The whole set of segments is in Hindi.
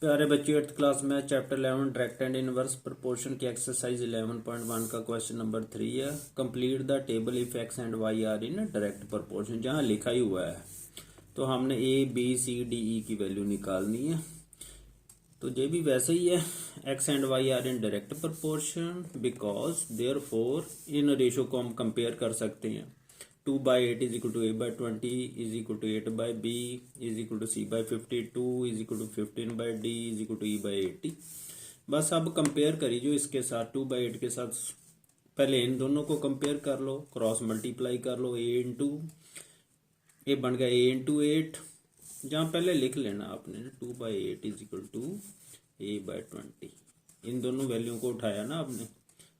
प्यारे बच्चों, 8th क्लास में chapter 11 direct and inverse proportion की एक्सरसाइज 11.1 का क्वेश्चन नंबर 3 है। Complete the table if X and Y are in direct proportion. जहाँ लिखा ही हुआ है तो हमने A B C D E की वैल्यू निकालनी है। तो ये भी वैसे ही है, X and Y are in direct proportion because therefore इन रेशो को हम कंपेयर कर सकते हैं। 2/8 is equal to a/20 is equal to 8/b is equal to c/52 is equal to 15/d is equal to e/80। बस अब कंपेयर करिए जो इसके साथ 2/8 के साथ, पहले इन दोनों को कंपेयर कर लो, क्रॉस मल्टीप्लाई कर लो। ए बन गया a/8, जहाँ पहले लिख लेना आपने 2/8 इज इक्वल टू a/20। इन दोनों वैल्यू को उठाया ना आपने,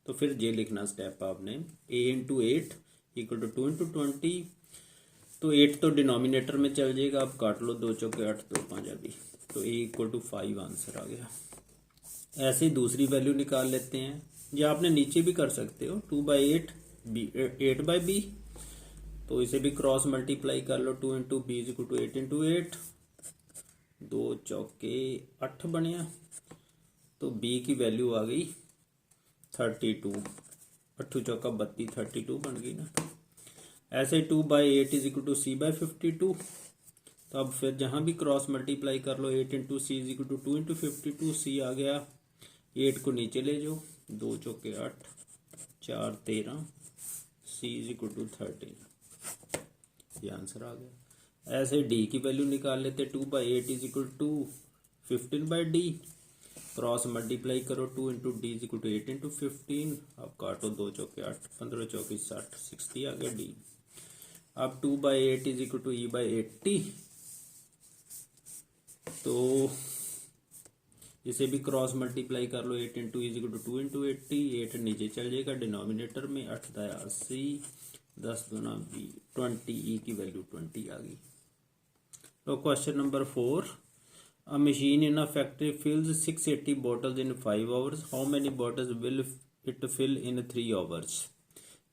तो फिर ये लिखना स्टेप आपने a/8 इक्वल टू 2 इंटू 20। तो 8 तो डिनोमिनेटर में चल जाएगा, आप काट लो, 2 चौके 8, 2 5 अभी, तो a इक्वल टू 5 आंसर आ गया। ऐसे ही दूसरी वैल्यू निकाल लेते हैं, या आपने नीचे भी कर सकते हो 2/8 8/b, तो इसे भी क्रॉस मल्टीप्लाई कर लो। 2 into B is equal to 8 into 8, 2 चौके 8 बनया, तो b की वैल्यू आ गई 32। 8 चौका 32, 32 बन गई ना। ऐसे 2/8 इज इक्वल टू c/52, तो अब फिर जहां भी क्रॉस मल्टीप्लाई कर लो, 8 into C is equal to 2 into 52, C आ गया। 8 को नीचे ले जाओ, 2 चौके 8, 4 13, सी इज इक्वल टू 13, ये आंसर आ गया। ऐसे डी की वैल्यू निकाल लेते। 2/8 is equal to 15/d, cross multiply करो, 2 into D is equal to 8 into 15, अब काटो, 2 चौके 8, 15 चौके 60, 60 आ गया डी। अब 2/8 इज इक्वल टू e/80, तो इसे भी क्रॉस मल्टीप्लाई कर लो। 8 into is equal to 2 into 80, 8 नीचे चल जाएगा डिनोमिनेटर में, 8 दाया 80, 10 दूना 20, ई की वैल्यू 20 आ गई। तो question number 4, a machine in a factory fills 680 bottles in 5 hours. How many bottles will it fill in 3 hours?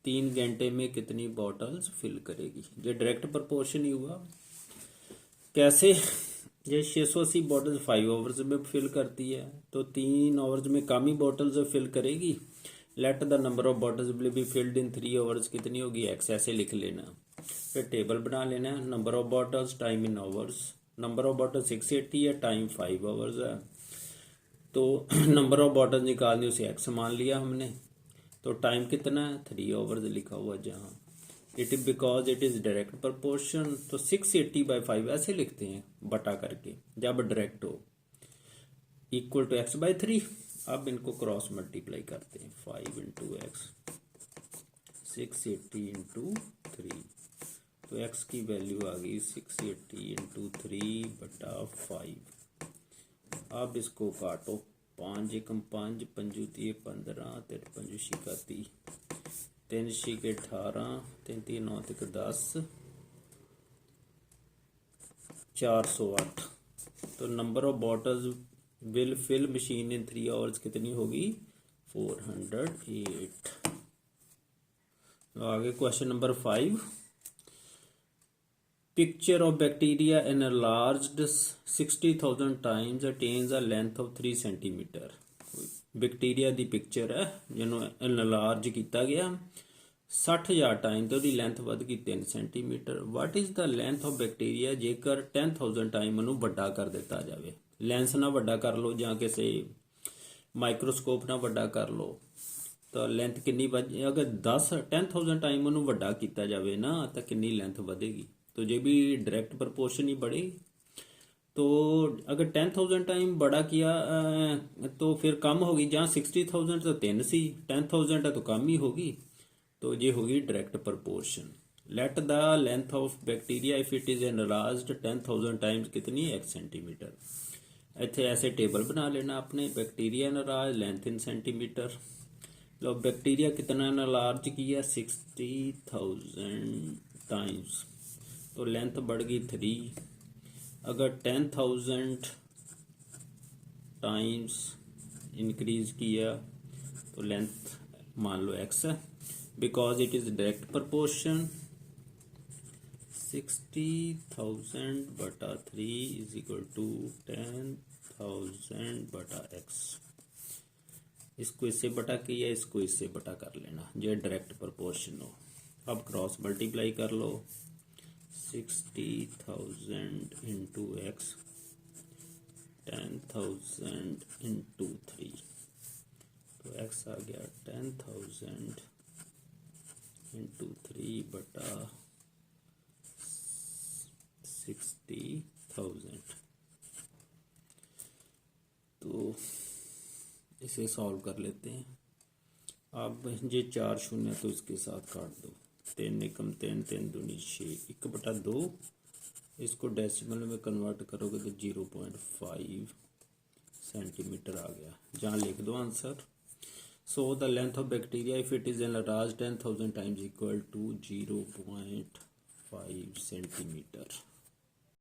3 घंटे में कितनी बॉटल्स फिल करेगी? ये डायरेक्ट प्रोपोर्शन ही हुआ। कैसे? ये 680 बॉटल्स 5 आवर्स में फिल करती है, तो 3 आवर्स में कम ही बॉटल्स फिल करेगी। Let the number of bottles will be filled in 3 hours कितनी होगी? एक्स ऐसे लिख लेना। फिर टेबल बना लेना, number of bottles time in hours. Number of bottle 680 है, टाइम 5 आवर्स है, तो नंबर ऑफ बॉटल निकालनी, उसे एक्स मान लिया हमने। तो टाइम कितना है? 3 आवर्स लिखा हुआ जहाँ। It is because it is direct proportion, तो 680/5 ऐसे लिखते हैं बटा करके जब डायरेक्ट हो, इक्वल टू x/3। अब इनको क्रॉस मल्टीप्लाई करते हैं, 5 इंटू एक्स, 680 इंटू 3, तो x की वैल्यू आ गई 680 इंटू 3/5। अब इसको काटो, 5 एकम 5, 5 3 15, 3 5 छिका 30, 3 छिके 18, 3 3 9 तक 10, 408। तो number of bottles will fill machine in 3 hours कितनी होगी? 408। तो आगे question number 5, picture of bacteria enlarged 60,000 times attains a length of 3 centimeter। Bacteria the picture ਹੈ ਜਿਹਨੂੰ enlarge ਕੀਤਾ ਗਿਆ 60,000 ਟਾਈਮ, ਤੇ ਉਹਦੀ ਲੈਂਥ ਵੱਧ ਗਈ 3 centimetre. What is the length of bacteria ਜੇਕਰ 10,000 ਟਾਈਮ ਉਹਨੂੰ ਵੱਡਾ ਕਰ ਦਿੱਤਾ ਜਾਵੇ? ਲੈਂਸ ਨਾਲ ਵੱਡਾ ਕਰ ਲਓ ਜਾਂ ਕਿਸੇ ਮਾਈਕਰੋਸਕੋਪ ਨਾਲ ਵੱਡਾ ਕਰ ਲਓ, ਤਾਂ ਲੈਂਥ ਕਿੰਨੀ ਵੱਧ? ਅਗਰ 10,000 ਟਾਈਮ ਉਹਨੂੰ ਵੱਡਾ ਕੀਤਾ ਜਾਵੇ ਨਾ, ਤਾਂ ਕਿੰਨੀ ਲੈਂਥ ਵਧੇਗੀ? तो ये भी डायरेक्ट प्रोपोर्शन ही बढ़े। तो अगर 10,000 टाइम बड़ा किया तो फिर कम होगी, जहाँ 60,000 तो 3 सी, 10,000 है तो कम ही होगी, तो ये होगी direct proportion. Let the length of bacteria if it is enlarged 10,000 times कितनी है? 1 सेंटीमीटर। इतने ऐसे टेबल बना लेना अपने, bacteria enlarge, length in centimetre. Low bacteria कितना एनलार्ज किया? 60,000 टाइम्स, तो लेंथ बढ़ गई 3। अगर 10,000 टाइम्स इंक्रीज किया तो लेंथ मान लो x है, because it is direct proportion. 60,000/3 is equal to 10,000 10,000 बटा x। इसको इससे बटा किया, इसको इससे बटा कर लेना, जो डायरेक्ट प्रोपोर्शन हो। अब क्रॉस मल्टीप्लाई कर लो, 60,000 इंटू एक्स, 10,000 इंटू 3, तो एक्स आ गया 10,000 इंटू 3 बटा 60,000। तो इसे सॉल्व कर लेते हैं। अब ये 4 शून्य तो इसके साथ काट दो, 3 एकम 3, 3 दूनी 6, 1/2। इसको डेसिमल में कन्वर्ट करोगे तो 0.5 सेंटीमीटर आ गया। जहाँ लिख दो answer. So the length of bacteria if it is enlarge 10,000 times equal to 0.5 centimetre.